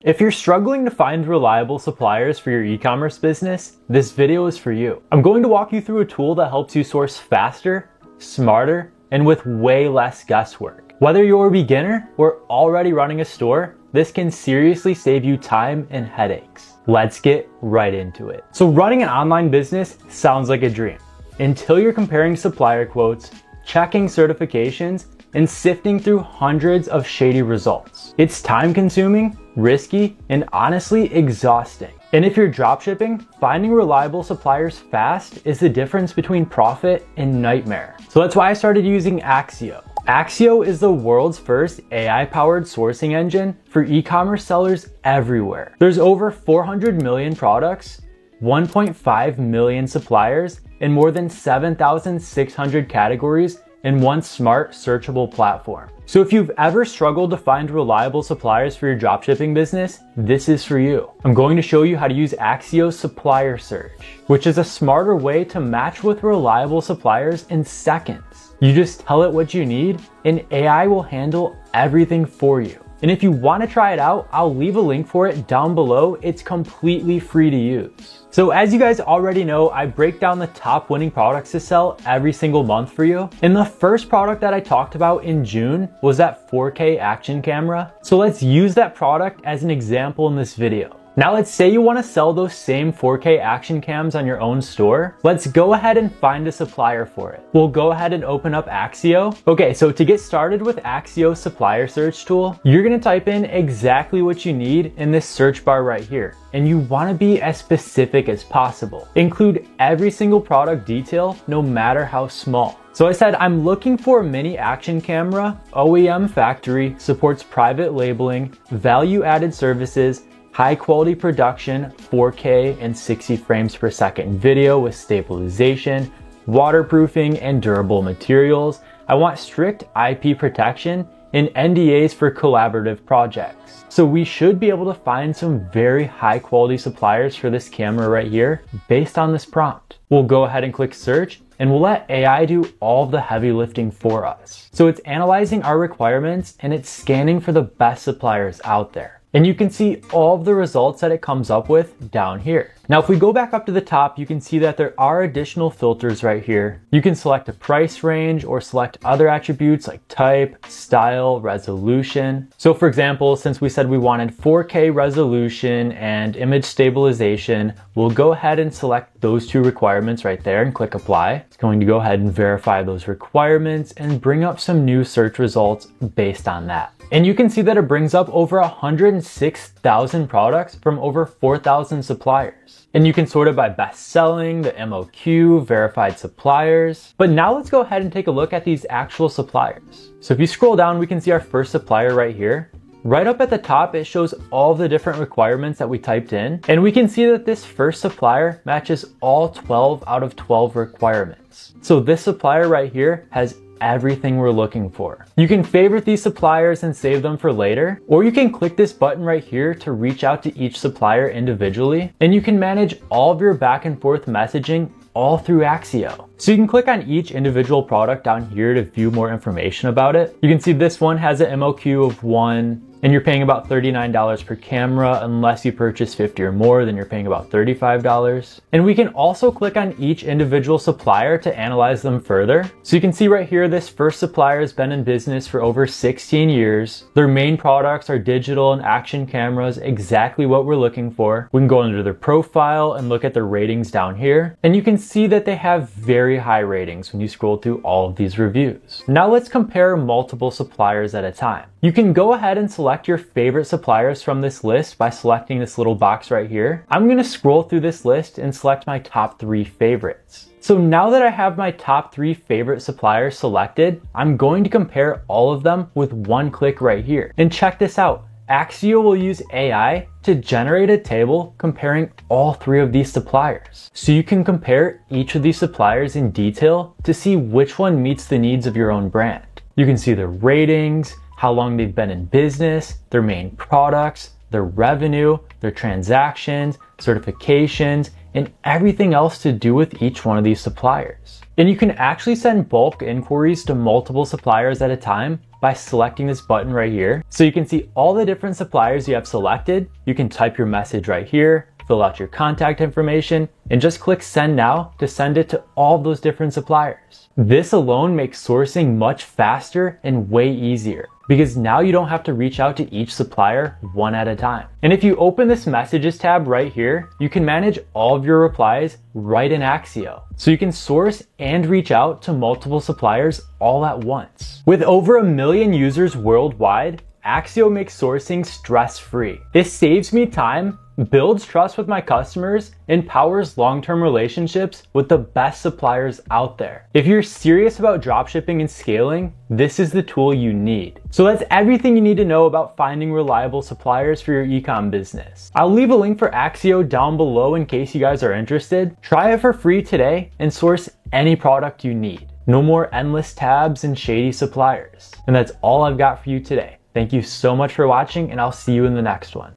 If you're struggling to find reliable suppliers for your e-commerce business, this video is for you. I'm going to walk you through a tool that helps you source faster, smarter, and with way less guesswork. Whether you're a beginner or already running a store, this can seriously save you time and headaches. Let's get right into it. So running an online business sounds like a dream until you're comparing supplier quotes, checking certifications, and sifting through hundreds of shady results. It's time consuming, risky, and honestly exhausting. And if you're dropshipping, finding reliable suppliers fast is the difference between profit and nightmare. So that's why I started using Axio. Axio is the world's first AI-powered sourcing engine for e-commerce sellers everywhere. There's over 400 million products, 1.5 million suppliers, and more than 7,600 categories in one smart, searchable platform. So if you've ever struggled to find reliable suppliers for your dropshipping business, this is for you. I'm going to show you how to use Axio Supplier Search, which is a smarter way to match with reliable suppliers in seconds. You just tell it what you need, and AI will handle everything for you. And if you want to try it out, I'll leave a link for it down below. It's completely free to use. So as you guys already know, I break down the top winning products to sell every single month for you. And the first product that I talked about in June was that 4K action camera. So let's use that product as an example in this video. Now let's say you want to sell those same 4K action cams on your own store. Let's go ahead and find a supplier for it. We'll go ahead and open up Axio. Okay, so to get started with Axio Supplier Search tool, you're going to type in exactly what you need in this search bar right here. And you want to be as specific as possible. Include every single product detail, no matter how small. So I said, I'm looking for a mini action camera, OEM factory, supports private labeling, value-added services, high quality production, 4K and 60 frames per second video with stabilization, waterproofing, and durable materials. I want strict IP protection and NDAs for collaborative projects. So we should be able to find some very high quality suppliers for this camera right here based on this prompt. We'll go ahead and click search, and we'll let AI do all of the heavy lifting for us. So it's analyzing our requirements and it's scanning for the best suppliers out there. And you can see all of the results that it comes up with down here. Now, if we go back up to the top, you can see that there are additional filters right here. You can select a price range or select other attributes like type, style, resolution. So for example, since we said we wanted 4K resolution and image stabilization, we'll go ahead and select those two requirements right there and click apply. It's going to go ahead and verify those requirements and bring up some new search results based on that. And you can see that it brings up over 106,000 products from over 4,000 suppliers. And you can sort it by best selling, the MOQ, verified suppliers. But now let's go ahead and take a look at these actual suppliers. So if you scroll down, we can see our first supplier right here. Right up at the top, it shows all the different requirements that we typed in. And we can see that this first supplier matches all 12 out of 12 requirements. So this supplier right here has everything we're looking for. You can favorite these suppliers and save them for later, or you can click this button right here to reach out to each supplier individually, and you can manage all of your back and forth messaging all through Axio. So you can click on each individual product down here to view more information about it. You can see this one has an MOQ of 1, and you're paying about $39 per camera. Unless you purchase 50 or more, then you're paying about $35. And we can also click on each individual supplier to analyze them further. So you can see right here, this first supplier has been in business for over 16 years. Their main products are digital and action cameras, exactly what we're looking for. We can go under their profile and look at their ratings down here. And you can see that they have very high ratings when you scroll through all of these reviews. Now let's compare multiple suppliers at a time. You can go ahead and select your favorite suppliers from this list by selecting this little box right here. I'm going to scroll through this list and select my top 3 favorites. So now that I have my top 3 favorite suppliers selected, I'm going to compare all of them with one click right here. And check this out. Axio will use AI to generate a table comparing all 3 of these suppliers. So you can compare each of these suppliers in detail to see which one meets the needs of your own brand. You can see their ratings, how long they've been in business, their main products, their revenue, their transactions, certifications, and everything else to do with each one of these suppliers. And you can actually send bulk inquiries to multiple suppliers at a time by selecting this button right here. So you can see all the different suppliers you have selected. You can type your message right here, fill out your contact information, and just click send now to send it to all those different suppliers. This alone makes sourcing much faster and way easier, because now you don't have to reach out to each supplier one at a time. And if you open this messages tab right here, you can manage all of your replies right in Axio. So you can source and reach out to multiple suppliers all at once. With over 1 million users worldwide, Axio makes sourcing stress-free. This saves me time, builds trust with my customers, and powers long-term relationships with the best suppliers out there. If you're serious about dropshipping and scaling, this is the tool you need. So that's everything you need to know about finding reliable suppliers for your e-com business. I'll leave a link for Axio down below in case you guys are interested. Try it for free today and source any product you need. No more endless tabs and shady suppliers. And that's all I've got for you today. Thank you so much for watching, and I'll see you in the next one.